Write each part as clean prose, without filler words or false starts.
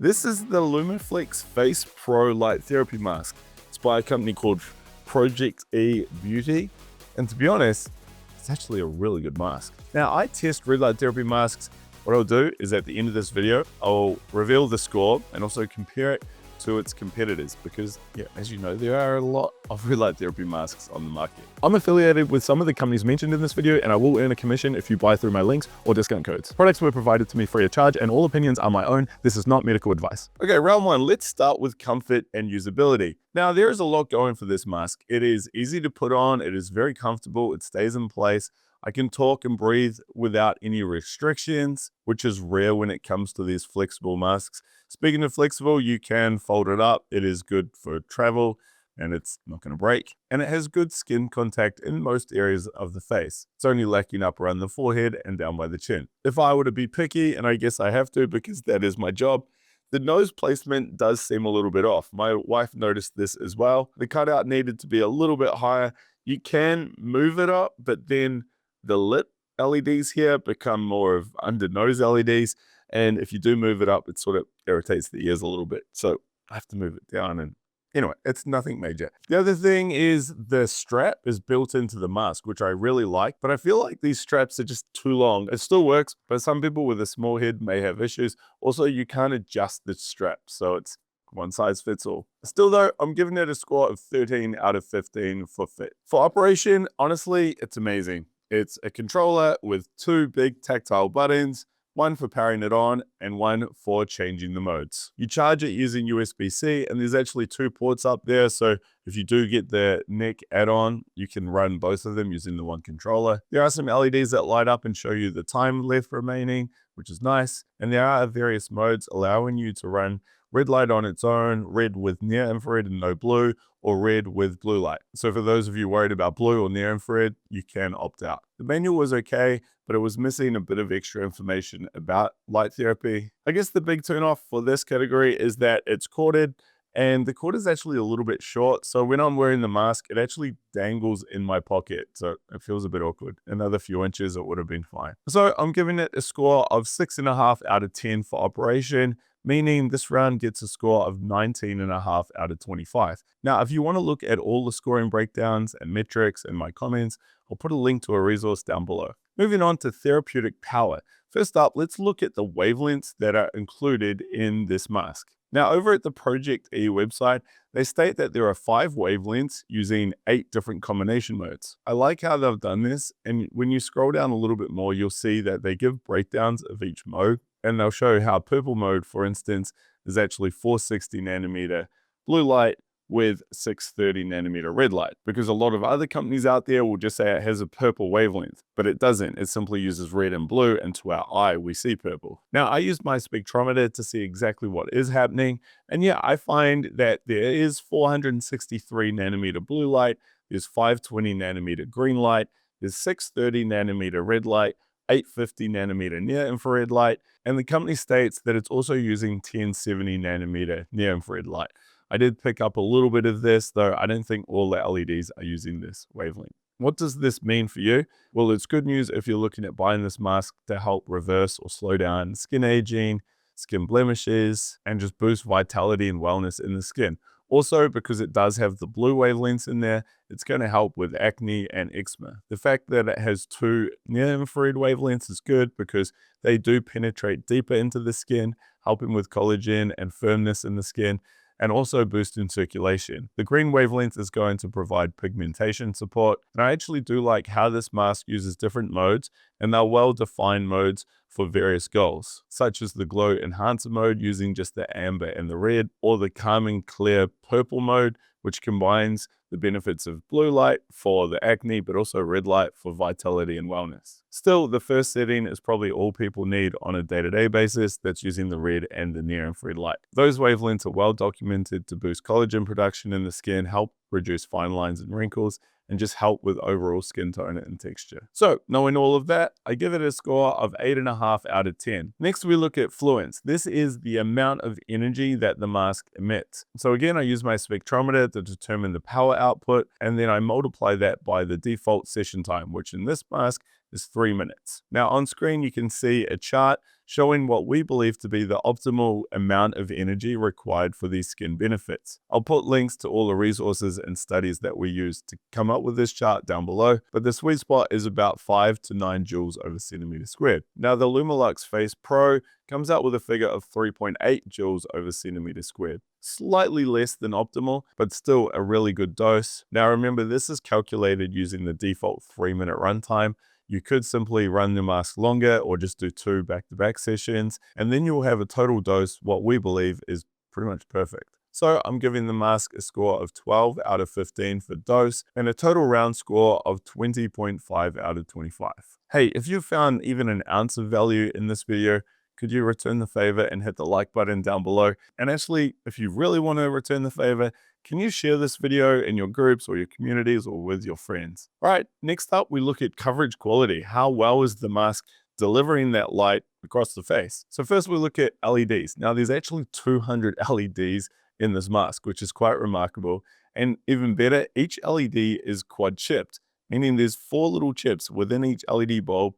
This is the LumaFlex Face Pro Light Therapy Mask. It's by a company called Project E Beauty. And to be honest, it's actually a really good mask. Now, I test red light therapy masks. What I'll do is at the end of this video, I'll reveal the score and also compare it to its competitors because, yeah, as you know, there are a lot of red light therapy masks on the market. I'm affiliated with some of the companies mentioned in this video, and I will earn a commission if you buy through my links or discount codes. Products were provided to me free of charge, and all opinions are my own. This is not medical advice. Okay, round one, let's start with comfort and usability. Now, there is a lot going for this mask. It is easy to put on, it is very comfortable, it stays in place. I can talk and breathe without any restrictions, which is rare when it comes to these flexible masks. Speaking of flexible, you can fold it up. It is good for travel and it's not going to break. And it has good skin contact in most areas of the face. It's only lacking up around the forehead and down by the chin. If I were to be picky, and I guess I have to because that is my job, the nose placement does seem a little bit off. My wife noticed this as well. The cutout needed to be a little bit higher. You can move it up, but then the lit LEDs here become more of under nose LEDs. And if you do move it up, it sort of irritates the ears a little bit. So I have to move it down, and anyway, it's nothing major. The other thing is the strap is built into the mask, which I really like, but I feel like these straps are just too long. It still works, but some people with a small head may have issues. Also, you can't adjust the strap, so it's one size fits all. Still though, I'm giving it a score of 13 out of 15 for fit. For operation, honestly, it's amazing. It's a controller with two big tactile buttons, one for powering it on and one for changing the modes. You charge it using USB-C, and there's actually two ports up there, so if you do get the neck add-on, you can run both of them using the one controller. There are some LEDs that light up and show you the time left remaining, which is nice, and there are various modes allowing you to run red light on its own, red with near infrared and no blue, or red with blue light. So for those of you worried about blue or near infrared, you can opt out. The manual was okay, but it was missing a bit of extra information about light therapy. I guess the big turnoff for this category is that it's corded, and the cord is actually a little bit short. So when I'm wearing the mask, it actually dangles in my pocket. So it feels a bit awkward. Another few inches, it would have been fine. So I'm giving it a score of 6.5 out of 10 for operation, meaning this round gets a score of 19.5 out of 25. Now, if you want to look at all the scoring breakdowns and metrics in my comments, I'll put a link to a resource down below. Moving on to therapeutic power. First up, let's look at the wavelengths that are included in this mask. Now, over at the Project E website, they state that there are 5 wavelengths using 8 different combination modes. I like how they've done this, and when you scroll down a little bit more, you'll see that they give breakdowns of each mode, and they'll show how purple mode, for instance, is actually 460 nanometer blue light with 630 nanometer red light, because a lot of other companies out there will just say it has a purple wavelength, but it doesn't. It simply uses red and blue, and to our eye, we see purple. Now, I used my spectrometer to see exactly what is happening, and yeah, I find that there is 463 nanometer blue light, there's 520 nanometer green light, there's 630 nanometer red light, 850 nanometer near infrared light, and the company states that it's also using 1070 nanometer near infrared light. I did pick up a little bit of this, though I don't think all the LEDs are using this wavelength. What does this mean for you? Well, it's good news if you're looking at buying this mask to help reverse or slow down skin aging, skin blemishes, and just boost vitality and wellness in the skin. Also, because it does have the blue wavelengths in there, it's going to help with acne and eczema. The fact that it has 2 near infrared wavelengths is good because they do penetrate deeper into the skin, helping with collagen and firmness in the skin, and also boosting circulation. The green wavelength is going to provide pigmentation support, and I actually do like how this mask uses different modes, and they're well-defined modes for various goals, such as the glow enhancer mode using just the amber and the red, or the calming clear purple mode, which combines the benefits of blue light for the acne, but also red light for vitality and wellness. Still, the first setting is probably all people need on a day-to-day basis, that's using the red and the near infrared light. Those wavelengths are well documented to boost collagen production in the skin, help reduce fine lines and wrinkles, and just help with overall skin tone and texture. So, knowing all of that, I give it a score of 8.5 out of 10. Next, we look at fluence. This is the amount of energy that the mask emits. So again, I use my spectrometer to determine the power output, and then I multiply that by the default session time, which in this mask is 3 minutes. Now on screen, you can see a chart showing what we believe to be the optimal amount of energy required for these skin benefits. I'll put links to all the resources and studies that we use to come up with this chart down below, but the sweet spot is about 5 to 9 joules over centimeter squared. Now, the LumaLux Face Pro comes out with a figure of 3.8 joules over centimeter squared. Slightly less than optimal, but still a really good dose. Now remember, this is calculated using the default 3-minute runtime. You could simply run the mask longer or just do 2 back-to-back sessions, and then you'll have a total dose, what we believe is pretty much perfect. So I'm giving the mask a score of 12 out of 15 for dose and a total round score of 20.5 out of 25. Hey, if you found even an ounce of value in this video, could you return the favor and hit the like button down below? And actually, if you really want to return the favor, can you share this video in your groups or your communities or with your friends? All right, next up, we look at coverage quality. How well is the mask delivering that light across the face? So first we look at LEDs. Now there's actually 200 LEDs in this mask, which is quite remarkable. And even better, each LED is quad chipped, meaning there's 4 little chips within each LED bulb,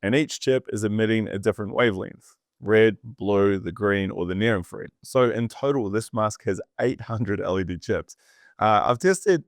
and each chip is emitting a different wavelength: red, blue, the green, or the near infrared. So in total, this mask has 800 LED chips. I've tested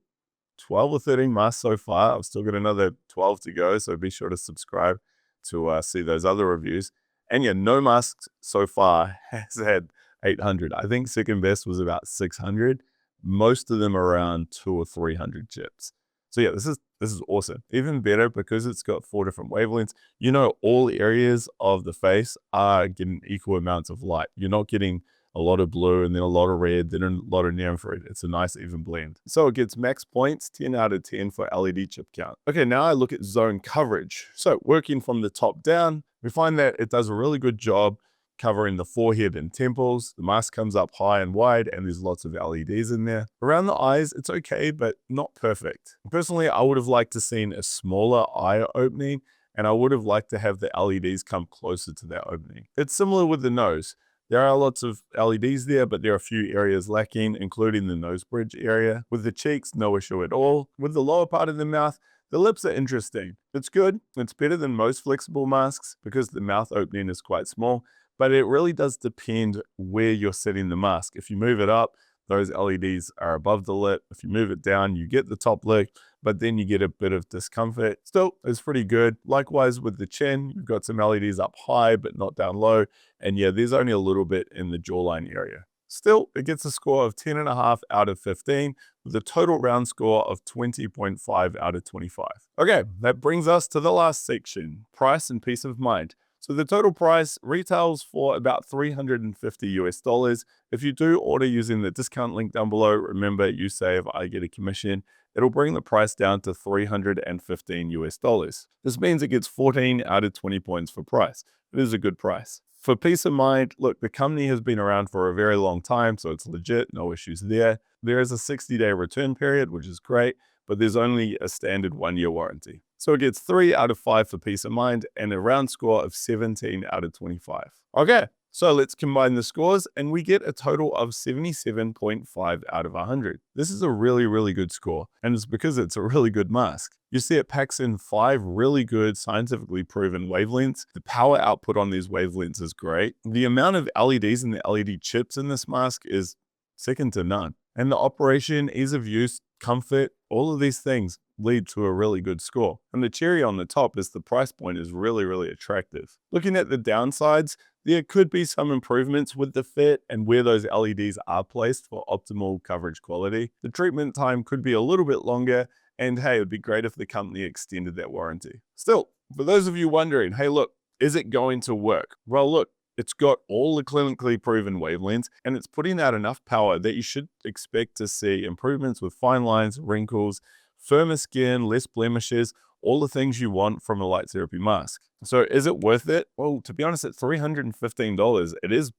12 or 13 masks so far. I've still got another 12 to go, so be sure to subscribe to see those other reviews. And yeah, no mask so far has had 800. I think second best was about 600. Most of them are around 200 or 300 chips. So yeah, this is awesome. Even better because it's got 4 different wavelengths. You know, all areas of the face are getting equal amounts of light. You're not getting a lot of blue and then a lot of red, then a lot of near infrared. It's a nice even blend. So it gets max points, 10 out of 10 for LED chip count. Okay, now I look at zone coverage. So working from the top down, we find that it does a really good job covering the forehead and temples. The mask comes up high and wide, and there's lots of LEDs in there. Around the eyes, it's okay, but not perfect. Personally, I would have liked to seen a smaller eye opening, and I would have liked to have the LEDs come closer to that opening. It's similar with the nose. There are lots of LEDs there, but there are a few areas lacking, including the nose bridge area. With the cheeks, no issue at all. With the lower part of the mouth, the lips are interesting. It's good. It's better than most flexible masks because the mouth opening is quite small, but it really does depend where you're setting the mask. If you move it up, those LEDs are above the lip. If you move it down, you get the top lip, but then you get a bit of discomfort. Still, it's pretty good. Likewise with the chin, you've got some LEDs up high, but not down low. And yeah, there's only a little bit in the jawline area. Still, it gets a score of 10.5 out of 15 with a total round score of 20.5 out of 25. Okay, that brings us to the last section, price and peace of mind. So the total price retails for about $350 US. If you do order using the discount link down below, remember you save, I get a commission. It'll bring the price down to $315 US. This means it gets 14 out of 20 points for price. It is a good price. For peace of mind, look, the company has been around for a very long time, so it's legit, no issues there. There is a 60-day return period, which is great, but there's only a standard 1-year warranty. So it gets 3 out of 5 for peace of mind and a round score of 17 out of 25. Okay, so let's combine the scores and we get a total of 77.5 out of 100. This is a really, really good score, and it's because it's a really good mask. You see it packs in 5 really good scientifically proven wavelengths. The power output on these wavelengths is great. The amount of LEDs and the LED chips in this mask is second to none. And the operation, ease of use, comfort, all of these things lead to a really good score. And the cherry on the top is the price point is really, really attractive. Looking at the downsides, there could be some improvements with the fit and where those LEDs are placed for optimal coverage quality. The treatment time could be a little bit longer, and hey, it would be great if the company extended that warranty. Still, for those of you wondering, hey look, is it going to work? Well look, it's got all the clinically proven wavelengths, and it's putting out enough power that you should expect to see improvements with fine lines, wrinkles, firmer skin, less blemishes, all the things you want from a light therapy mask. So is it worth it? Well, to be honest, at $315, it is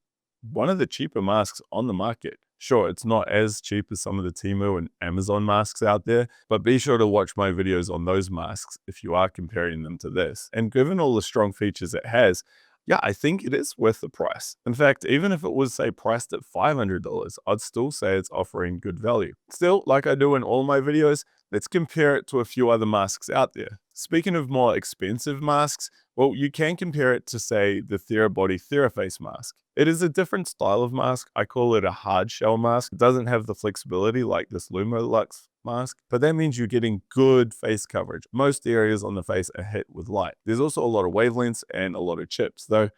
one of the cheaper masks on the market. Sure, it's not as cheap as some of the Temu and Amazon masks out there, but be sure to watch my videos on those masks if you are comparing them to this. And given all the strong features it has, yeah, I think it is worth the price. In fact, even if it was, say, priced at $500, I'd still say it's offering good value. Still, like I do in all my videos, Let's compare it to a few other masks out there. Speaking of more expensive masks, well, you can compare it to, say, the Therabody TheraFace mask. It is a different style of mask. I call it a hard shell mask. It doesn't have the flexibility like this LumaLux mask, but that means you're getting good face coverage. Most areas on the face are hit with light. There's also a lot of wavelengths and a lot of chips, though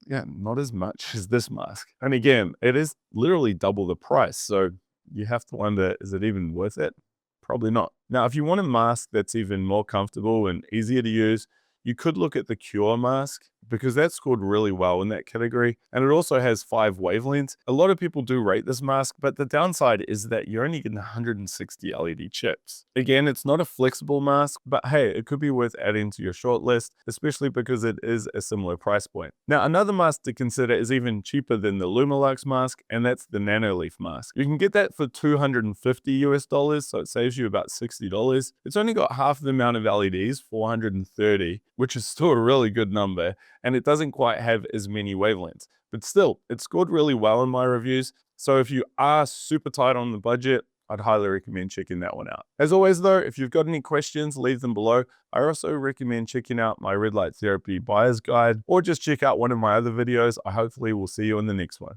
yeah, not as much as this mask. And again, it is literally double the price. So you have to wonder, is it even worth it? Probably not. Now, if you want a mask that's even more comfortable and easier to use, you could look at the Cure mask because that scored really well in that category. And it also has 5 wavelengths. A lot of people do rate this mask, but the downside is that you're only getting 160 LED chips. Again, it's not a flexible mask, but hey, it could be worth adding to your short list, especially because it is a similar price point. Now, another mask to consider is even cheaper than the LumaLux mask, and that's the Nanoleaf mask. You can get that for $250 US, so it saves you about $60. It's only got half the amount of LEDs, 430, which is still a really good number, and it doesn't quite have as many wavelengths. But still, it scored really well in my reviews, so if you are super tight on the budget, I'd highly recommend checking that one out. As always though, if you've got any questions, leave them below. I also recommend checking out my red light therapy buyer's guide, or just check out one of my other videos. I hopefully will see you in the next one.